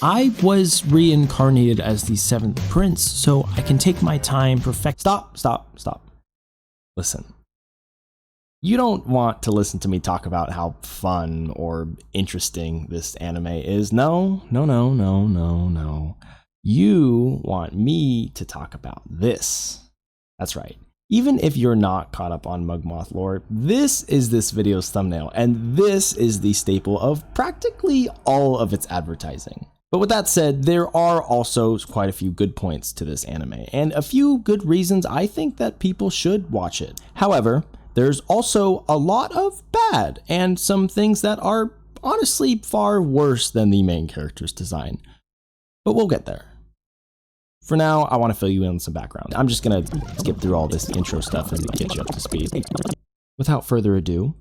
I was reincarnated as the 7th prince, so I can take my time Stop. Listen. You don't want to listen to me talk about how fun or interesting this anime is. No. You want me to talk about this. That's right. Even if you're not caught up on Mugmoth lore, this is this video's thumbnail, and this is the staple of practically all of its advertising. But with that said, there are also quite a few good points to this anime, and a few good reasons I think that people should watch it. However, there's also a lot of bad, and some things that are honestly far worse than the main character's design. But we'll get there. For now, I want to fill you in on some background. I'm just gonna skip through all this intro stuff and get you up to speed. Without further ado,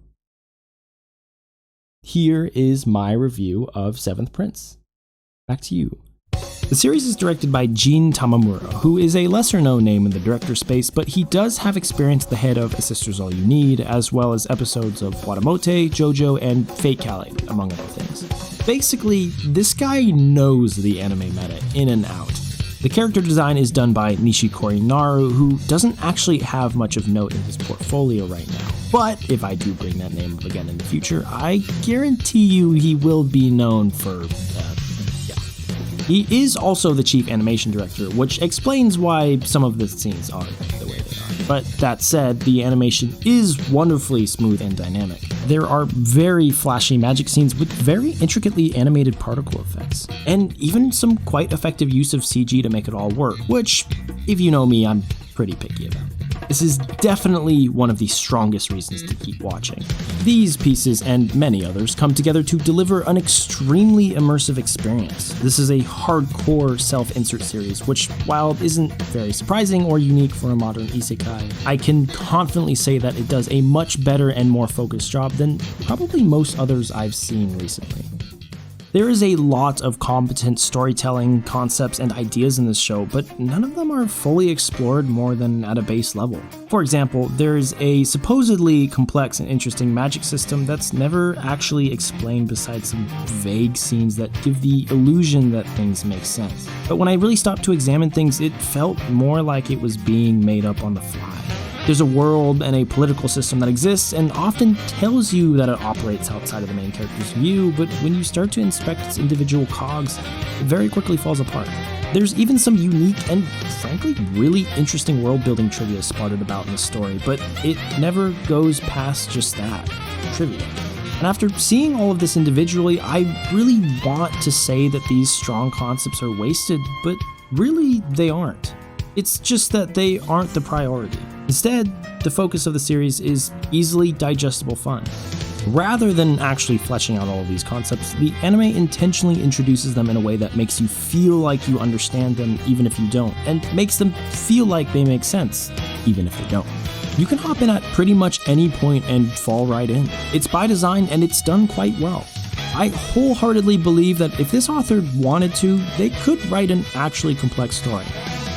here is my review of 7th Prince. Back to you. The series is directed by Jin Tamamura, who is a lesser-known name in the director space, but he does have experience at the head of A Sister's All You Need, as well as episodes of Watamote, JoJo, and Fate Kale, among other things. Basically, this guy knows the anime meta in and out. The character design is done by Nishikori Naru, who doesn't actually have much of note in his portfolio right now. But if I do bring that name up again in the future, I guarantee you he will be known for, He is also the chief animation director, which explains why some of the scenes are the way they are. But that said, the animation is wonderfully smooth and dynamic. There are very flashy magic scenes with very intricately animated particle effects, and even some quite effective use of CG to make it all work, which, if you know me, I'm pretty picky about. This is definitely one of the strongest reasons to keep watching. These pieces and many others come together to deliver an extremely immersive experience. This is a hardcore self-insert series, which, while isn't very surprising or unique for a modern isekai, I can confidently say that it does a much better and more focused job than probably most others I've seen recently. There is a lot of competent storytelling, concepts, and ideas in this show, but none of them are fully explored more than at a base level. For example, there is a supposedly complex and interesting magic system that's never actually explained besides some vague scenes that give the illusion that things make sense. But when I really stopped to examine things, it felt more like it was being made up on the fly. There's a world and a political system that exists and often tells you that it operates outside of the main character's view, but when you start to inspect its individual cogs, it very quickly falls apart. There's even some unique and, frankly, really interesting world-building trivia spotted about in the story, but it never goes past just that, trivia. And after seeing all of this individually, I really want to say that these strong concepts are wasted, but really they aren't. It's just that they aren't the priority. Instead, the focus of the series is easily digestible fun. Rather than actually fleshing out all of these concepts, the anime intentionally introduces them in a way that makes you feel like you understand them even if you don't, and makes them feel like they make sense, even if they don't. You can hop in at pretty much any point and fall right in. It's by design and it's done quite well. I wholeheartedly believe that if this author wanted to, they could write an actually complex story.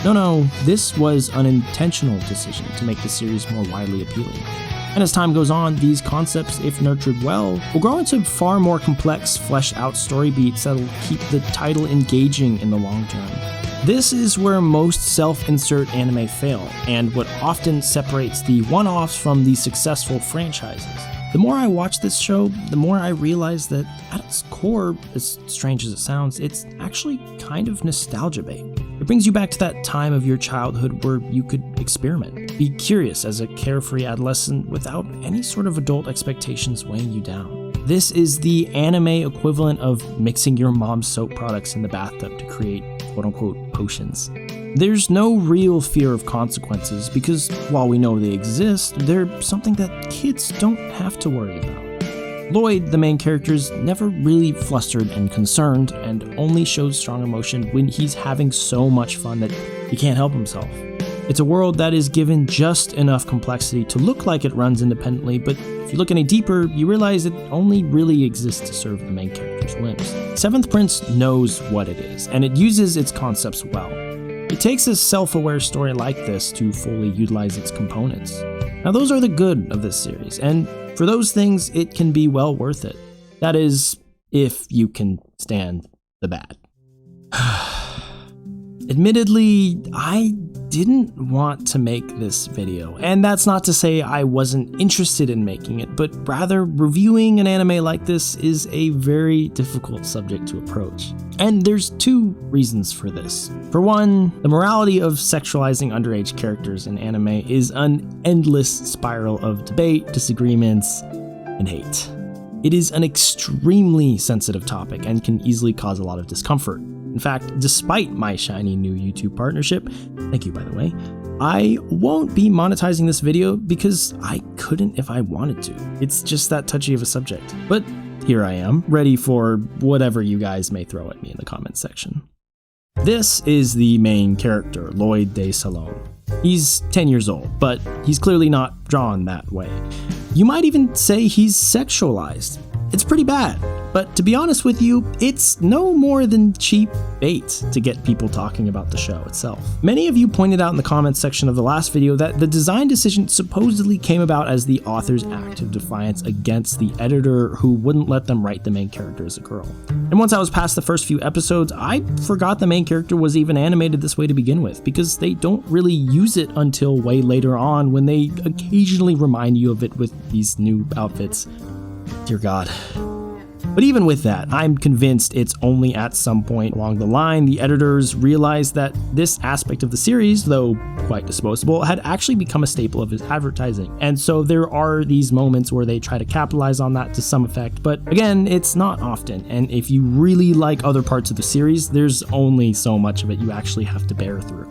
No, this was an intentional decision to make the series more widely appealing. And as time goes on, these concepts, if nurtured well, will grow into far more complex, fleshed out story beats that'll keep the title engaging in the long term. This is where most self-insert anime fail, and what often separates the one-offs from the successful franchises. The more I watch this show, the more I realize that at its core, as strange as it sounds, it's actually kind of nostalgia bait. It brings you back to that time of your childhood where you could experiment, be curious as a carefree adolescent without any sort of adult expectations weighing you down. This is the anime equivalent of mixing your mom's soap products in the bathtub to create quote-unquote potions. There's no real fear of consequences because while we know they exist, they're something that kids don't have to worry about. Lloyd, the main character, is never really flustered and concerned, and only shows strong emotion when he's having so much fun that he can't help himself. It's a world that is given just enough complexity to look like it runs independently, but if you look any deeper, you realize it only really exists to serve the main character's whims. 7th Prince knows what it is, and it uses its concepts well. It takes a self-aware story like this to fully utilize its components. Now those are the good of this series, and for those things, it can be well worth it. That is, if you can stand the bad. Admittedly, I didn't want to make this video, and that's not to say I wasn't interested in making it, but rather reviewing an anime like this is a very difficult subject to approach. And there's two reasons for this. For one, the morality of sexualizing underage characters in anime is an endless spiral of debate, disagreements, and hate. It is an extremely sensitive topic and can easily cause a lot of discomfort. In fact, despite my shiny new YouTube partnership, thank you by the way, I won't be monetizing this video because I couldn't if I wanted to. It's just that touchy of a subject. But here I am, ready for whatever you guys may throw at me in the comments section. This is the main character, Lloyd de Salon. He's 10 years old, but he's clearly not drawn that way. You might even say he's sexualized. It's pretty bad, but to be honest with you, it's no more than cheap bait to get people talking about the show itself. Many of you pointed out in the comments section of the last video that the design decision supposedly came about as the author's act of defiance against the editor who wouldn't let them write the main character as a girl. And once I was past the first few episodes, I forgot the main character was even animated this way to begin with, because they don't really use it until way later on when they occasionally remind you of it with these new outfits. Dear God. But even with that, I'm convinced it's only at some point along the line the editors realized that this aspect of the series, though quite disposable, had actually become a staple of his advertising. And so there are these moments where they try to capitalize on that to some effect, but again, it's not often. And if you really like other parts of the series, there's only so much of it you actually have to bear through.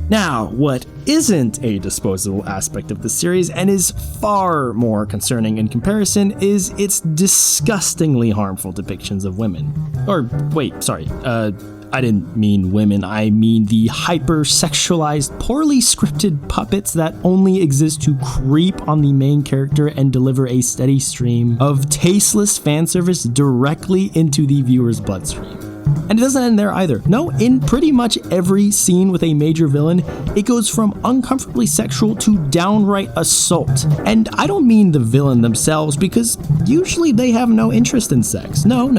Now, what isn't a disposable aspect of the series and is far more concerning in comparison is its disgustingly harmful depictions of women. Or, wait, sorry, I didn't mean women, I mean the hyper-sexualized, poorly scripted puppets that only exist to creep on the main character and deliver a steady stream of tasteless fan service directly into the viewer's bloodstream. And it doesn't end there either. No, in pretty much every scene with a major villain, it goes from uncomfortably sexual to downright assault. And I don't mean the villain themselves, because usually they have no interest in sex. No.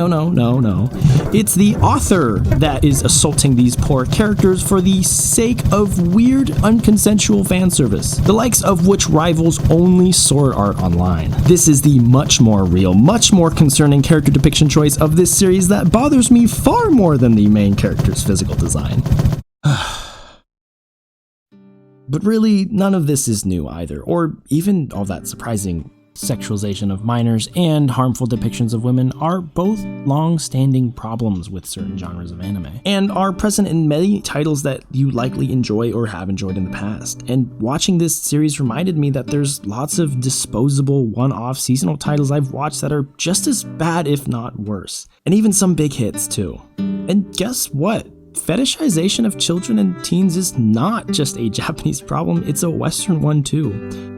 It's the author that is assaulting these poor characters for the sake of weird, unconsensual fan service, the likes of which rivals only sword art online. This is the much more real, much more concerning character depiction choice of this series that bothers me far more than the main character's physical design. But really, none of this is new either, or even all that surprising. Sexualization of minors and harmful depictions of women are both long-standing problems with certain genres of anime, and are present in many titles that you likely enjoy or have enjoyed in the past. And watching this series reminded me that there's lots of disposable one-off seasonal titles I've watched that are just as bad, if not worse. And even some big hits too. And guess what? Fetishization of children and teens is not just a Japanese problem, it's a Western one too.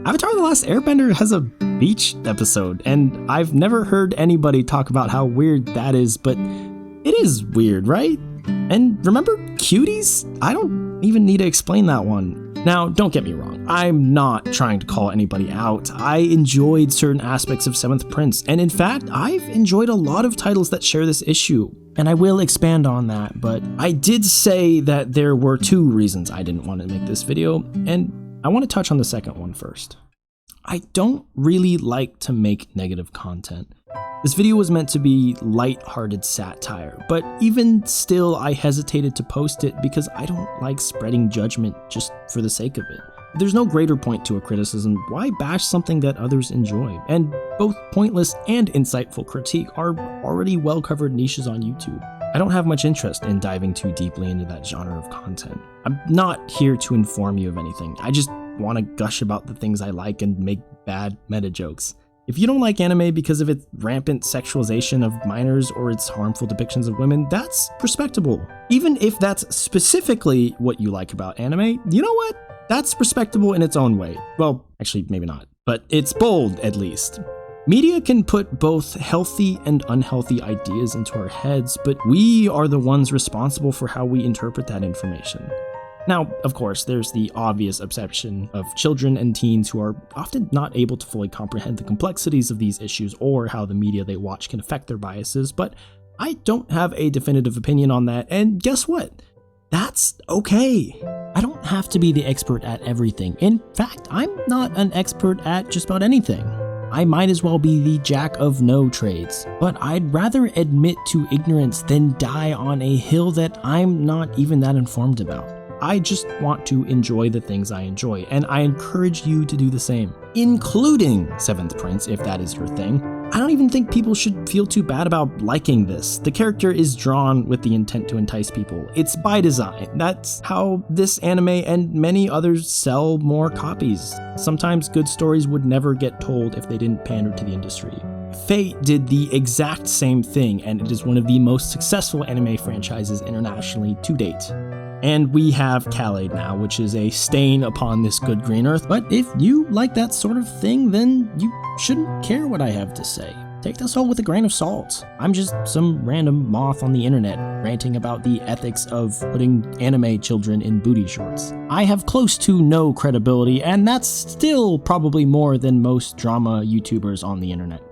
Avatar: The Last Airbender has a beach episode, and I've never heard anybody talk about how weird that is, but it is weird, right? And remember Cuties? I don't even need to explain that one. Now, don't get me wrong, I'm not trying to call anybody out. I enjoyed certain aspects of Seventh Prince, and in fact, I've enjoyed a lot of titles that share this issue, and I will expand on that, but I did say that there were two reasons I didn't want to make this video, and I want to touch on the second one first. I don't really like to make negative content. This video was meant to be light-hearted satire, but even still I hesitated to post it because I don't like spreading judgment just for the sake of it. If there's no greater point to a criticism, why bash something that others enjoy? And both pointless and insightful critique are already well-covered niches on YouTube. I don't have much interest in diving too deeply into that genre of content. I'm not here to inform you of anything. I just want to gush about the things I like and make bad meta jokes. If you don't like anime because of its rampant sexualization of minors or its harmful depictions of women, that's respectable. Even if that's specifically what you like about anime, you know what? That's respectable in its own way. Well, actually, maybe not, but it's bold at least. Media can put both healthy and unhealthy ideas into our heads, but we are the ones responsible for how we interpret that information. Now, of course, there's the obvious exception of children and teens who are often not able to fully comprehend the complexities of these issues or how the media they watch can affect their biases, but I don't have a definitive opinion on that, and guess what? That's okay. I don't have to be the expert at everything. In fact, I'm not an expert at just about anything. I might as well be the jack of no trades, but I'd rather admit to ignorance than die on a hill that I'm not even that informed about. I just want to enjoy the things I enjoy, and I encourage you to do the same, including Seventh Prince if that is your thing. I don't even think people should feel too bad about liking this. The character is drawn with the intent to entice people. It's by design. That's how this anime and many others sell more copies. Sometimes good stories would never get told if they didn't pander to the industry. Fate did the exact same thing, and it is one of the most successful anime franchises internationally to date. And we have Khaled now, which is a stain upon this good green earth. But if you like that sort of thing, then you shouldn't care what I have to say. Take this all with a grain of salt. I'm just some random moth on the internet ranting about the ethics of putting anime children in booty shorts. I have close to no credibility, and that's still probably more than most drama YouTubers on the internet.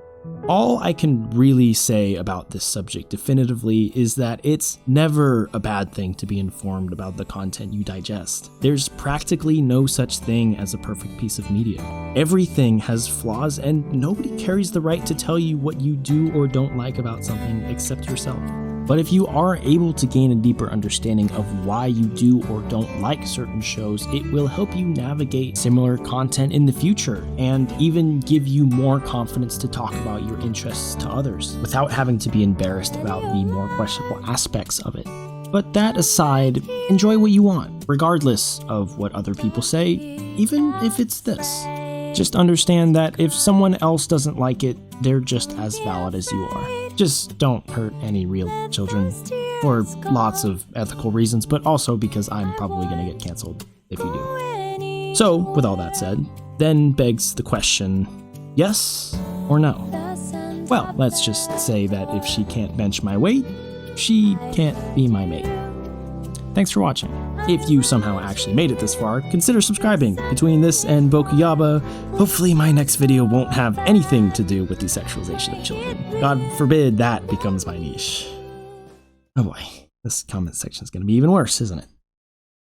All I can really say about this subject definitively is that it's never a bad thing to be informed about the content you digest. There's practically no such thing as a perfect piece of media. Everything has flaws, and nobody carries the right to tell you what you do or don't like about something except yourself. But if you are able to gain a deeper understanding of why you do or don't like certain shows, it will help you navigate similar content in the future and even give you more confidence to talk about your interests to others without having to be embarrassed about the more questionable aspects of it. But that aside, enjoy what you want, regardless of what other people say, even if it's this. Just understand that if someone else doesn't like it, they're just as valid as you are. Just don't hurt any real children, for lots of ethical reasons, but also because I'm probably going to get canceled if you do. So, with all that said, then begs the question, yes or no? Well, let's just say that if she can't bench my weight, she can't be my mate. Thanks for watching. If you somehow actually made it this far, consider subscribing. Between this and Bokuyaba, hopefully my next video won't have anything to do with the sexualization of children. God forbid that becomes my niche. Oh boy, this comment section is going to be even worse, isn't it?